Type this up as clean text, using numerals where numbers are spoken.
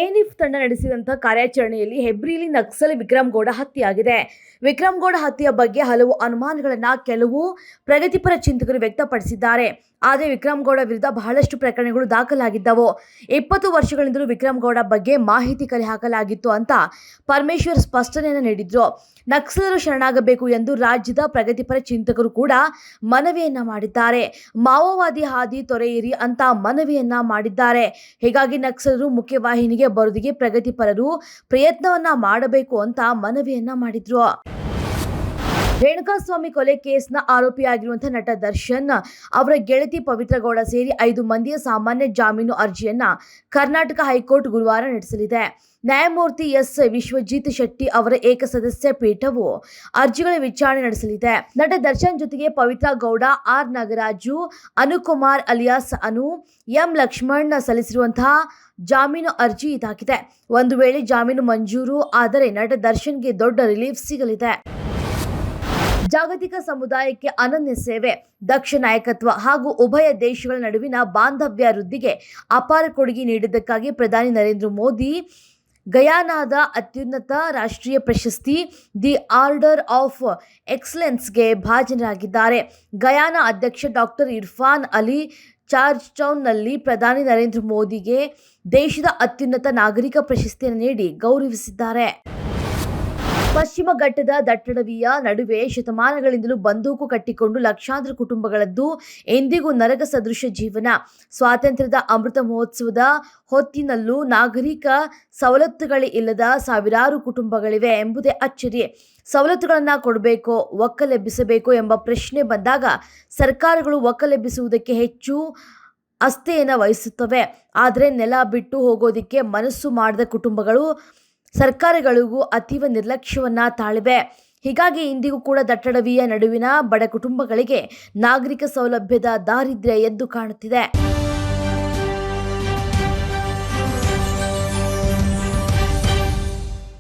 ಎನಿಫ್ ತಂಡ ನಡೆಸಿದಂತಹ ಕಾರ್ಯಾಚರಣೆಯಲ್ಲಿ ಹೆಬ್ರಿಲಿ ನಕ್ಸಲ್ ವಿಕ್ರಮ್ ಗೌಡ ಹತ್ಯೆಯಾಗಿದೆ. ವಿಕ್ರಮ್ ಗೌಡ ಹತ್ಯೆಯ ಬಗ್ಗೆ ಹಲವು ಅನುಮಾನಗಳನ್ನು ಕೆಲವು ಪ್ರಗತಿಪರ ಚಿಂತಕರು ವ್ಯಕ್ತಪಡಿಸಿದ್ದಾರೆ. ಆದರೆ ವಿಕ್ರಮ್ ಗೌಡ ವಿರುದ್ಧ ಬಹಳಷ್ಟು ಪ್ರಕರಣಗಳು ದಾಖಲಾಗಿದ್ದವು. 20 ವರ್ಷಗಳಿಂದಲೂ ವಿಕ್ರಮ್ ಗೌಡ ಬಗ್ಗೆ ಮಾಹಿತಿ ಕಲೆ ಹಾಕಲಾಗಿತ್ತು ಅಂತ ಪರಮೇಶ್ವರ್ ಸ್ಪಷ್ಟನೆಯನ್ನು ನೀಡಿದ್ರು. ನಕ್ಸಲರು ಶರಣಾಗಬೇಕು ಎಂದು ರಾಜ್ಯದ ಪ್ರಗತಿಪರ ಚಿಂತಕರು ಕೂಡ ಮನವಿಯನ್ನ ಮಾಡಿದ್ದಾರೆ. ಮಾವೋವಾದಿ ಹಾದಿ ತೊರೆಯಿರಿ ಅಂತ ಮನವಿಯನ್ನ ಮಾಡಿದ್ದಾರೆ. ಹೀಗಾಗಿ ನಕ್ಸಲರು ಮುಖ್ಯವಾಹಿನಿಗೆ ಬರೋದಿಗೆ ಪ್ರಗತಿಪರರು ಪ್ರಯತ್ನವನ್ನ ಮಾಡಬೇಕು ಅಂತ ಮನವಿಯನ್ನ ಮಾಡಿದ್ರು. ರೇಣುಕಾಸ್ವಾಮಿ ಕೊಲೆ ಕೇಸ್ನ ಆರೋಪಿಯಾಗಿರುವಂತಹ ನಟ ದರ್ಶನ್ ಅವರ ಗೆಳತಿ ಪವಿತ್ರ ಗೌಡ ಸೇರಿ 5 ಮಂದಿಯ ಸಾಮಾನ್ಯ ಜಾಮೀನು ಅರ್ಜಿಯನ್ನ ಕರ್ನಾಟಕ ಹೈಕೋರ್ಟ್ ಗುರುವಾರ ನಡೆಸಲಿದೆ. ನ್ಯಾಯಮೂರ್ತಿ ಎಸ್ ವಿಶ್ವಜಿತ್ ಶೆಟ್ಟಿ ಅವರ ಏಕಸದಸ್ಯ ಪೀಠವು ಅರ್ಜಿಗಳ ವಿಚಾರಣೆ ನಡೆಸಲಿದೆ. ನಟ ದರ್ಶನ್ ಜೊತೆಗೆ ಪವಿತ್ರ ಗೌಡ, ಆರ್ ನಾಗರಾಜು, ಅನುಕುಮಾರ್ ಅಲಿಯಾಸ್ ಅನು, ಎಂ ಲಕ್ಷ್ಮಣ್ ಸಲ್ಲಿಸಿರುವಂತಹ ಜಾಮೀನು ಅರ್ಜಿ ಇದಾಗಿದೆ. ಒಂದು ವೇಳೆ ಜಾಮೀನು ಮಂಜೂರು ಆದರೆ ನಟ ದರ್ಶನ್ಗೆ ದೊಡ್ಡ ರಿಲೀಫ್ ಸಿಗಲಿದೆ. ಜಾಗತಿಕ ಸಮುದಾಯಕ್ಕೆ ಅನನ್ಯ ಸೇವೆ, ದಕ್ಷ ನಾಯಕತ್ವ ಹಾಗೂ ಉಭಯ ದೇಶಗಳ ನಡುವಿನ ಬಾಂಧವ್ಯ ವೃದ್ಧಿಗೆ ಅಪಾರ ಕೊಡುಗೆ ನೀಡಿದ್ದಕ್ಕಾಗಿ ಪ್ರಧಾನಿ ನರೇಂದ್ರ ಮೋದಿ ಗಯಾನಾದ ಅತ್ಯುನ್ನತ ರಾಷ್ಟ್ರೀಯ ಪ್ರಶಸ್ತಿ ದಿ ಆರ್ಡರ್ ಆಫ್ ಎಕ್ಸಲೆನ್ಸ್ಗೆ ಭಾಜನರಾಗಿದ್ದಾರೆ. ಗಯಾನಾ ಅಧ್ಯಕ್ಷ ಡಾಕ್ಟರ್ ಇರ್ಫಾನ್ ಅಲಿ ಜಾರ್ಜ್ ಟೌನ್ನಲ್ಲಿ ಪ್ರಧಾನಿ ನರೇಂದ್ರ ಮೋದಿಗೆ ದೇಶದ ಅತ್ಯುನ್ನತ ನಾಗರಿಕ ಪ್ರಶಸ್ತಿಯನ್ನು ನೀಡಿ ಗೌರವಿಸಿದ್ದಾರೆ. ಪಶ್ಚಿಮ ಘಟ್ಟದ ದಟ್ಟಡವಿಯ ನಡುವೆ ಶತಮಾನಗಳಿಂದಲೂ ಬಂದೂಕು ಕಟ್ಟಿಕೊಂಡು ಲಕ್ಷಾಂತರ ಕುಟುಂಬಗಳದ್ದು ಎಂದಿಗೂ ನರಕ ಸದೃಶ ಜೀವನ. ಸ್ವಾತಂತ್ರ್ಯದ ಅಮೃತ ಮಹೋತ್ಸವದ ಹೊತ್ತಿನಲ್ಲೂ ನಾಗರಿಕ ಸವಲತ್ತುಗಳೇ ಇಲ್ಲದ ಸಾವಿರಾರು ಕುಟುಂಬಗಳಿವೆ ಎಂಬುದೇ ಅಚ್ಚರಿ. ಸವಲತ್ತುಗಳನ್ನು ಕೊಡಬೇಕೋ ಒಕ್ಕಲೆಬ್ಬಿಸಬೇಕೋ ಎಂಬ ಪ್ರಶ್ನೆ ಬಂದಾಗ ಸರ್ಕಾರಗಳು ಒಕ್ಕಲೆಬ್ಬಿಸುವುದಕ್ಕೆ ಹೆಚ್ಚು ಆಸ್ಥೆಯನ್ನು ವಹಿಸುತ್ತವೆ. ಆದರೆ ನೆಲ ಬಿಟ್ಟು ಹೋಗೋದಕ್ಕೆ ಮನಸ್ಸು ಮಾಡದ ಕುಟುಂಬಗಳು ಸರ್ಕಾರಗಳಿಗೂ ಅತೀವ ನಿರ್ಲಕ್ಷ್ಯವನ್ನ ತಾಳಿವೆ. ಹೀಗಾಗಿ ಇಂದಿಗೂ ಕೂಡ ದಟ್ಟಡವಿಯ ನಡುವಿನ ಬಡ ಕುಟುಂಬಗಳಿಗೆ ನಾಗರಿಕ ಸೌಲಭ್ಯದ ದಾರಿದ್ರ್ಯ ಎದ್ದು ಕಾಣುತ್ತಿದೆ.